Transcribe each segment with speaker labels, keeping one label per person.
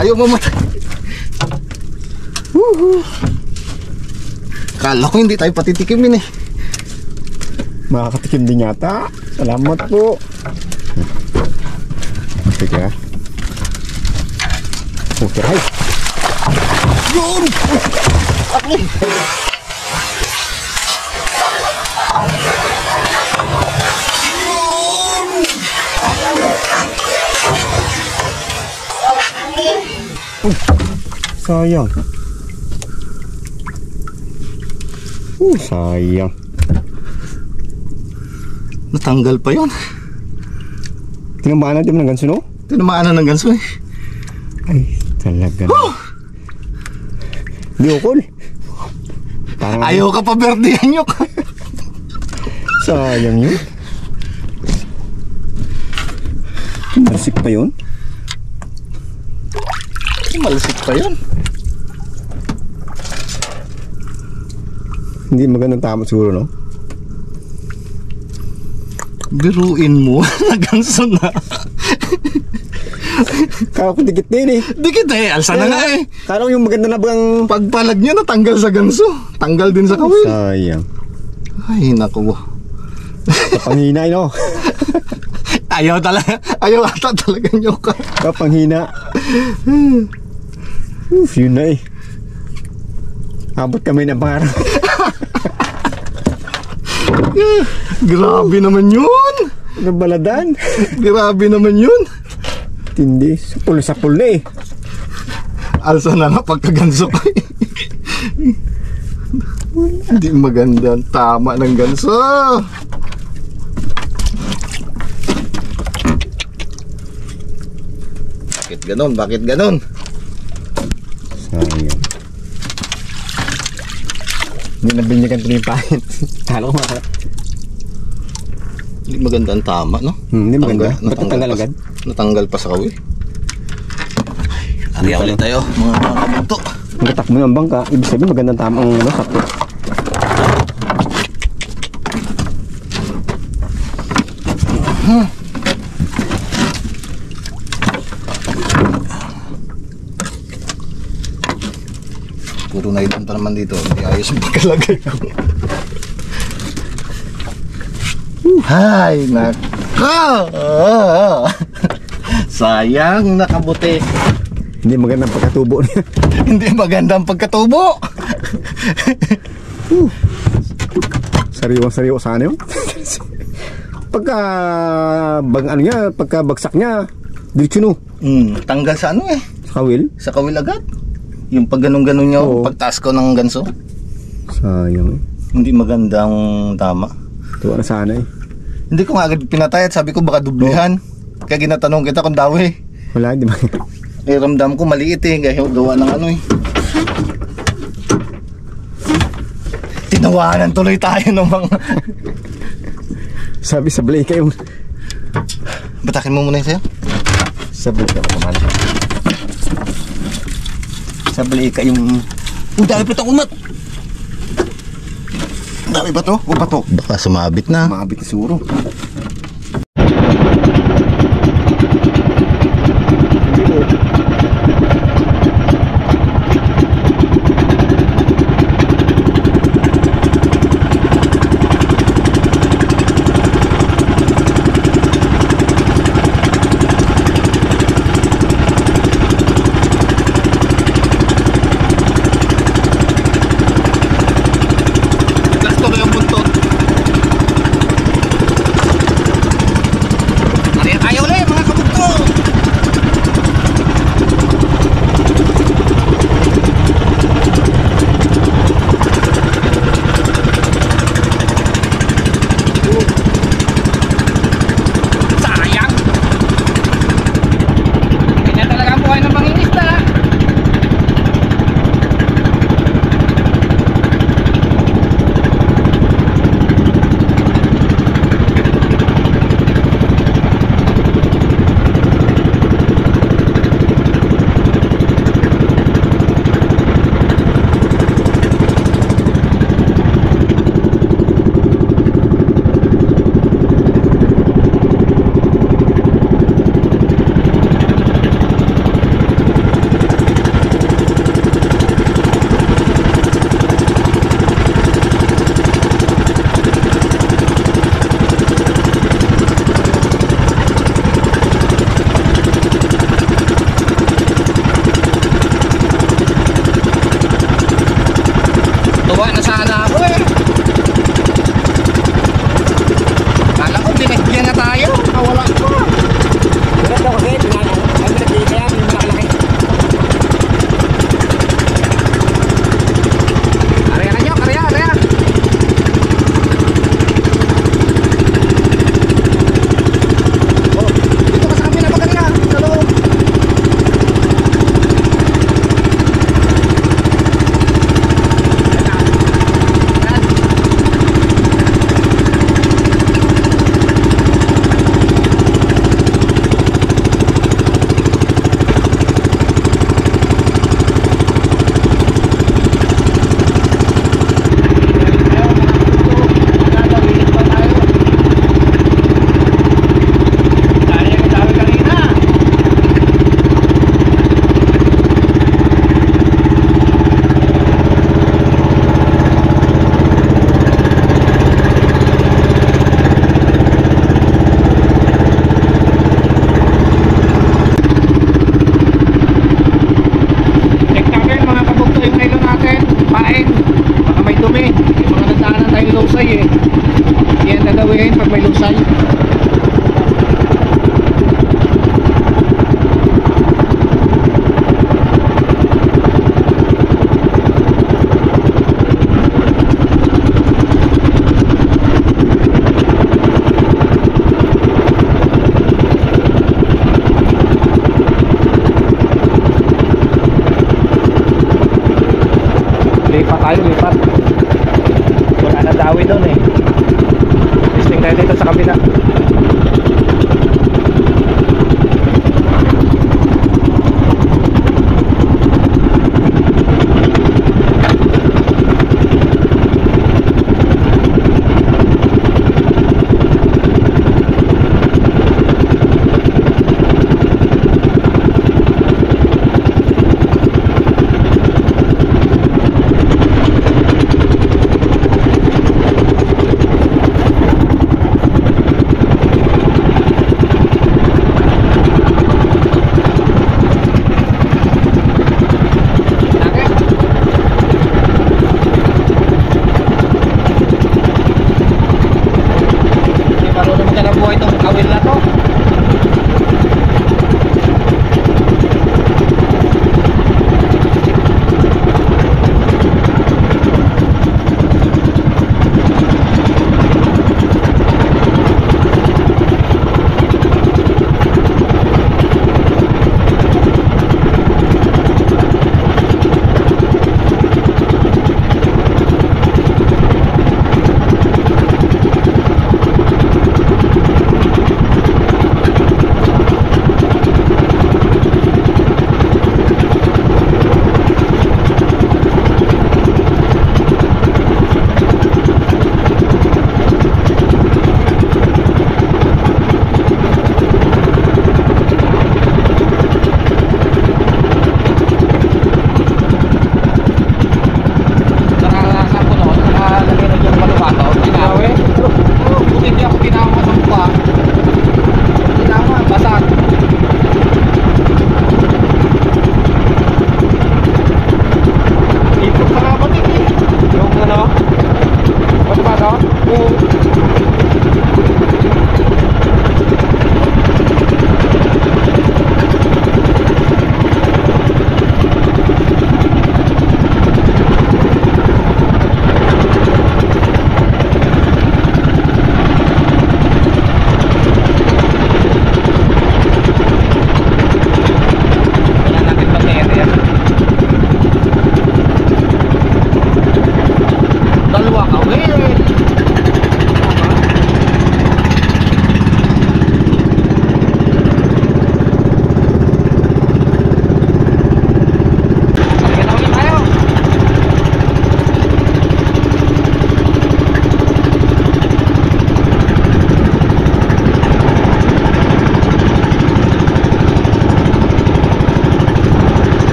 Speaker 1: Ayaw mamatay. Kala ko hindi tayo patitikimin eh.
Speaker 2: Makakatikim din yata. Salamat po. Sige. Okay, hay.
Speaker 1: Yun! Okay.
Speaker 2: Sayang. Sayang.
Speaker 1: Natanggal pa yun.
Speaker 2: Tinamaan natin ng ganso, no?
Speaker 1: Tinamaan na ng ganso eh.
Speaker 2: Ay, talaga. Di ukol. Parang
Speaker 1: ayaw ka pa berdihan yun.
Speaker 2: sayang yun. Malasik pa yun.
Speaker 1: Malasik pa yun.
Speaker 2: Hindi magandang tama siguro, no?
Speaker 1: Biruin mo. Naganso na.
Speaker 2: Kala ko dikit din eh.
Speaker 1: Dikit eh. Alsa na nga eh.
Speaker 2: Kala ko yung maganda na bang
Speaker 1: pagpalag niya natanggal sa ganso. Tanggal din sa kawil.
Speaker 2: Sayang.
Speaker 1: Ay naku.
Speaker 2: Kapanghina no.
Speaker 1: Ayaw talaga. Ayaw ata talaga nyo ka.
Speaker 2: Kapanghina. Yun na eh. Abot kami ng pangarap.
Speaker 1: Grabe naman yun.
Speaker 2: Nabaladan.
Speaker 1: Grabe naman yun.
Speaker 2: Tindi. Sapul na eh.
Speaker 1: Alsa na na pagkaganso ko eh. Hindi maganda ang tama ng ganso. Bakit ganon? Bakit ganon?
Speaker 2: Sayang. Hindi nabinyagan tuloy yung pahit. Kala ko makakala.
Speaker 1: Hindi maganda ang tama, no?
Speaker 2: Hindi maganda. Ba't natanggal agad?
Speaker 1: Natanggal pa sa kawil. Ariya ulit tayo, mga kabunto.
Speaker 2: Nagatak mo ng bangka. Ibig sabihin magandang tama ang sakto.
Speaker 1: Puro na ilan pa naman dito. Hindi ayos ang pagkalagay ko. Hay, nako. Sayang nakabuti.
Speaker 2: Hindi magandang pagkatubo niya.
Speaker 1: Hindi magandang pagkatubo.
Speaker 2: Sariwa sana yun. Pagka ano niya, pagka bagsak niya, diretso no.
Speaker 1: Tanggal sa ano eh.
Speaker 2: Sa kawil?
Speaker 1: Sa kawil agad. Yung pag ganun-ganun niya, pagtaas ko ng ganso.
Speaker 2: Sayang eh.
Speaker 1: Hindi magandang tama.
Speaker 2: Tuwa na sana eh.
Speaker 1: Hindi ko nga agad pinatay at sabi ko baka dublihan. Kaya ginatanong kita kung daw eh.
Speaker 2: Wala, di ba?
Speaker 1: Eh ramdam ko maliit eh. Kaya gawa ng ano eh. Tinawanan tuloy tayo ng mga
Speaker 2: Sabi sa Blake kayo.
Speaker 1: batakin mo muna yun sa'yo.
Speaker 2: Sa Blake ka naman. Sa Blake ka yung
Speaker 1: Dami pa itong umat.
Speaker 2: dami ba to? O ba to?
Speaker 1: Baka sumabit na.
Speaker 2: Makabit siguro.
Speaker 3: tayo, lipat. Wala na dawi doon eh. Testing tayo dito sa kabila.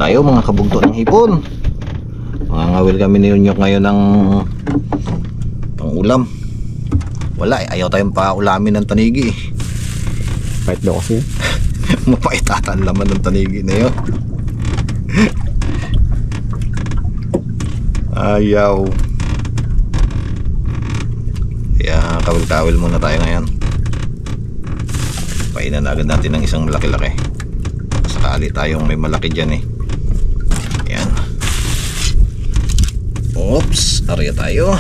Speaker 1: tayo mga kabugto ng hipon. Mangangawil kami ni Unyok ngayon ng pang-ulam. Wala ayaw tayong pa-ulamin ng tanigi.
Speaker 2: Kahit daw kasi.
Speaker 1: Mapait ata ang laman ng tanigi na yun. Ayaw. Kaya kawil-kawil muna tayo ngayon. Painan agad natin ng isang malaki-laki. Sakali tayong may malaki dyan eh. Yan. Oops, arya tayo.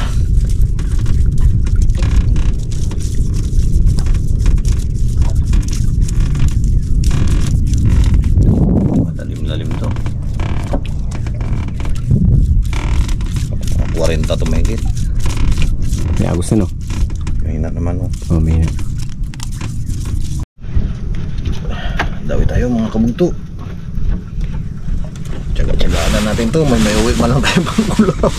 Speaker 1: Matalim-lalim to. 40 to mahigit.
Speaker 2: May agos na no?
Speaker 1: Mahina naman oh.
Speaker 2: Oh, may na.
Speaker 1: Dawi tayo mga kabugto. Tsaga-tsagaan na natin to. May uwi man lang tayo pang ulam.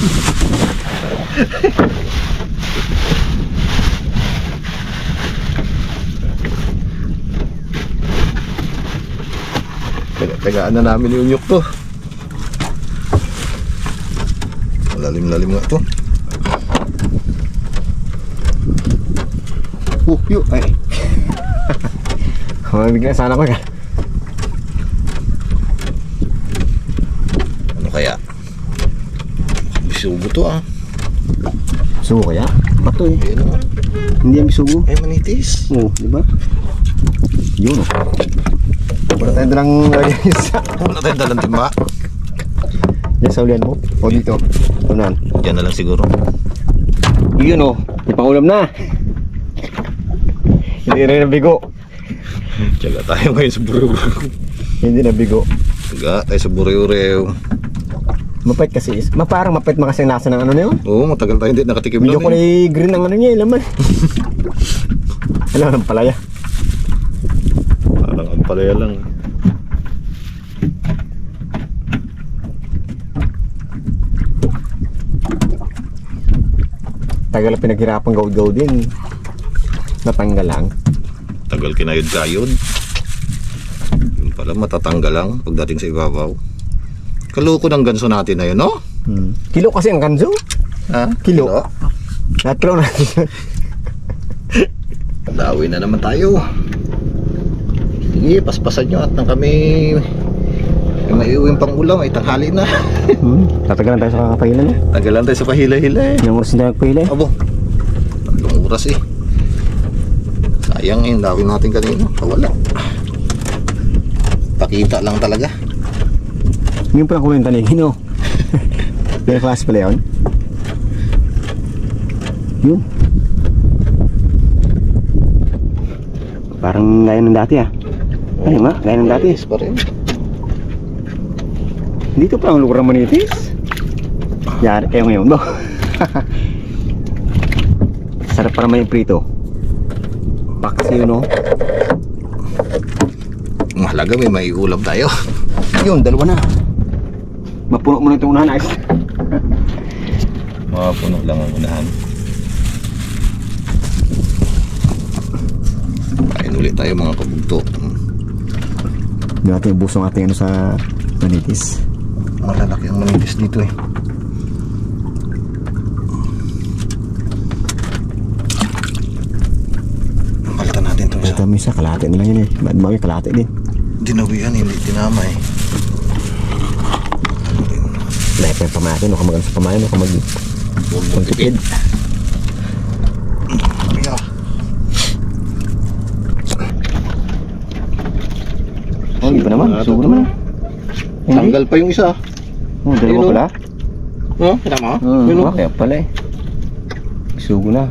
Speaker 1: Tsaga-tsagaan na namin yung Unyok to. Malalim-lalim nga to.
Speaker 2: Yuk, ay. Bigla sana ko ka.
Speaker 1: Ano kaya? Bisugo to ah.
Speaker 2: Bisugo kaya? Bato eh.
Speaker 1: Ayun oh.
Speaker 2: Hindi yan bisugo.
Speaker 1: Ay manitis.
Speaker 2: Oo, di ba? Yun oh. Wala tayo dalang lagyan isa.
Speaker 1: Wala tayong dalang timba.
Speaker 2: Yan sa ulian mo. O dito. Tunan.
Speaker 1: Diyan na lang siguro.
Speaker 2: Yun oh. Ipangulam na. Hindi rin nabigo.
Speaker 1: Tsaga tayo ngayon sa buro-buro.
Speaker 2: Hindi nabigo.
Speaker 1: Tsaga tayo sa buro-buro.
Speaker 2: Mapait kasi. Parang mapait makasing lasa ng ano na yun.
Speaker 1: Oo, matagal tayo hindi nakatikim
Speaker 2: Medyo
Speaker 1: lang
Speaker 2: kulay green ang ano niya, laman. Alam ng palaya.
Speaker 1: Parang ang palaya lang.
Speaker 2: Tagal na pinaghirapang gawd-gawd din. Natanggal lang.
Speaker 1: Tagal kinayod-kayod. Yung pala matatanggal lang pagdating sa ibabaw. Kaloko ng ganso natin na yun, no?
Speaker 2: Kilo kasi ang kanso.
Speaker 1: Ha?
Speaker 2: Kilo. Natro natin.
Speaker 1: Dawi na naman tayo. Sige, paspasan nyo at nang kami may iuwing pang ulam ay tanghali na.
Speaker 2: Tatagalan tayo sa kakapahilan eh.
Speaker 1: Tagalan tayo sa pahila-hila eh.
Speaker 2: Yung oras na nagpahila eh.
Speaker 1: Abo, 3 oras eh. Sayang eh, dawin natin kanina. Wala. Pakita lang talaga.
Speaker 2: Yung pala kulay ng tanigin oh. Yung klase pala yun. Yun. Parang gaya ng dati ah. Ay ma, gaya ng dati.
Speaker 1: Pa rin.
Speaker 2: Dito pa ang lugar ng manitis. Yari, ngayon no. Sarap para may prito. Paksi yun no.
Speaker 1: Mahalaga may maiulam tayo.
Speaker 2: Yun, dalawa na. Mapuno mo na itong unahan ayos.
Speaker 1: Mapuno lang ang unahan. Kain ulit tayo mga kabugto.
Speaker 2: Natin ubusong ating ano sa manitis.
Speaker 1: Malalaki ang manitis dito eh. Palitan natin ito isa.
Speaker 2: Ito may isa, kalahati na lang yun eh. Bagay kalahati din.
Speaker 1: Dinawian, hindi tinama eh.
Speaker 2: Lahat pa yung pamatin, baka magano sa pamatin, baka mag-tipid.
Speaker 1: Yeah.
Speaker 2: Oh, iba naman, sugo naman.
Speaker 1: Tanggal pa yung isa.
Speaker 2: Oh, dalawa
Speaker 1: Ayun,
Speaker 2: pala.
Speaker 1: Oh, tama.
Speaker 2: Kaya pala eh. Bisugo na.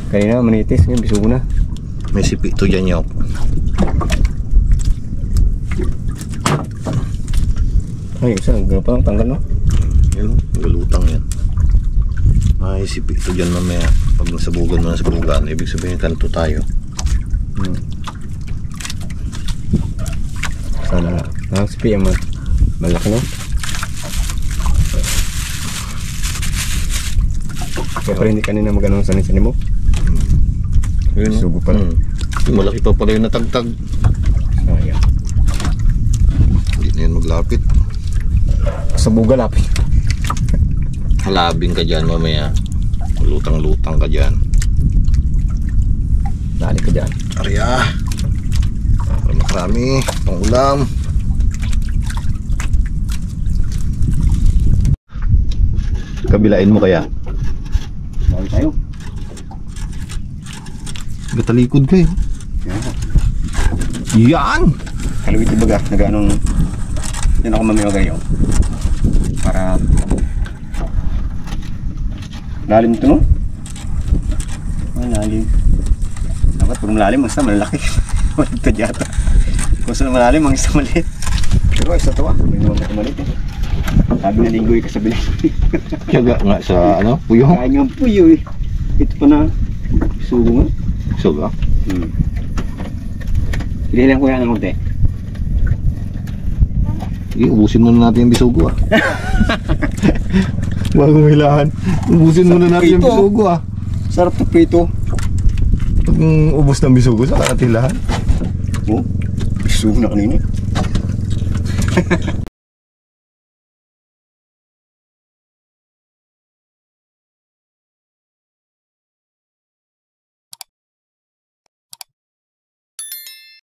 Speaker 2: Kanina manitis, ngayon bisugo na.
Speaker 1: May sipi to dyan yok.
Speaker 2: Ay, isa, gano'n pa lang tanggal no?
Speaker 1: Yun, galutang yan. May sipi to dyan mamaya. Pag nasabugan mo na sa bugan, ibig sabihin kanto tayo.
Speaker 2: Sana nga. Ang sipi yung malaki no? Kaya pala hindi kanina magano'n sanin-sanin mo?
Speaker 1: Yun,
Speaker 2: Sugo pala.
Speaker 1: Malaki pa pala yung natagtag.
Speaker 2: Sayang.
Speaker 1: Hindi na yan Lapit.
Speaker 2: Sa bugalap.
Speaker 1: Halabing ka dyan mamaya. Lutang-lutang ka dyan.
Speaker 2: Dali ka dyan.
Speaker 1: Arya. Marami. Pang ulam.
Speaker 2: Kabilain mo kaya?
Speaker 3: Bawi tayo.
Speaker 1: Gatalikod ka eh. Yan!
Speaker 3: Kalawit yung baga, nag-anong yan ako mamiyo kayo para lalim ito no? Malalim dapat pag malalim ang isa malalaki maligtad yata kung saan malalim ang isa maliit pero isa to may naman ito maliit eh sabi na linggoy ka sa bilis
Speaker 1: Tiyaga nga sa ano, puyo.
Speaker 3: kaya nga puyo eh ito pa na sugo nga
Speaker 1: Suga.
Speaker 3: hindi lang kuya ng urte.
Speaker 1: Sige, ubusin muna natin yung bisugo ah.
Speaker 2: Bagong hilahan.
Speaker 1: Ubusin muna natin yung
Speaker 3: Ito.
Speaker 1: bisugo ah.
Speaker 3: Sarap to prito.
Speaker 2: Pag ubos ng bisugo sa katilahan.
Speaker 3: Oh, sugo na kanina.